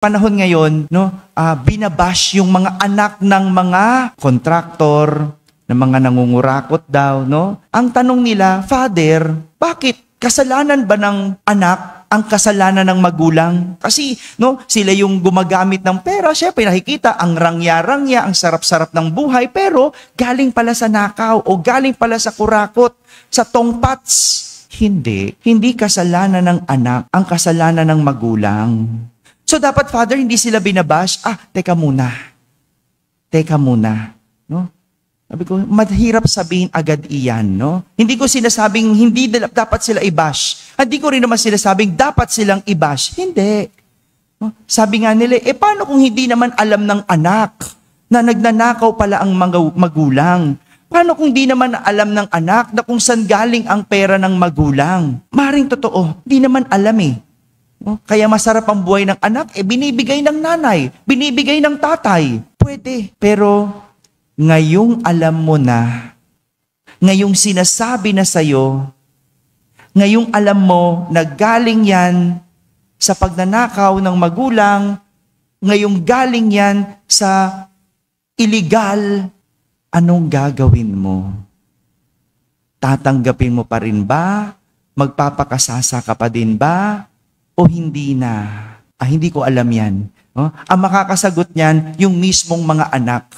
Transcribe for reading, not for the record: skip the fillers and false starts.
panahon ngayon, no, binabash yung mga anak ng mga kontraktor, ng mga nangungurakot daw, no? Ang tanong nila, Father, bakit kasalanan ba ng anak ang kasalanan ng magulang? Kasi, no, sila yung gumagamit ng pera. Syempre, nakikita ang rangya-rangya, ang sarap-sarap ng buhay, pero galing pala sa nakaw o galing pala sa kurakot, sa tongpats. Hindi kasalanan ng anak ang kasalanan ng magulang. So, dapat, Father, hindi sila binabash. Teka muna, no? Sabi ko, mahirap sabihin agad iyan, no? Hindi ko sinasabing hindi dapat sila i-bash. Hindi ko rin naman sinasabing dapat silang i-bash. Hindi. No? Sabi nga nila, paano kung hindi naman alam ng anak na nagnanakaw pala ang mga magulang? Paano kung hindi naman alam ng anak na kung saan galing ang pera ng magulang? Maring totoo, hindi naman alam No? Kaya masarap ang buhay ng anak, binibigay ng nanay, binibigay ng tatay. Pwede, pero ngayong alam mo na, ngayong sinasabi na sa'yo, ngayong alam mo na galing yan sa pagnanakaw ng magulang, ngayong galing yan sa illegal, anong gagawin mo? Tatanggapin mo pa rin ba? Magpapakasasa ka pa din ba? O hindi na? Hindi ko alam yan. No? Ang makakasagot niyan, yung mismong mga anak.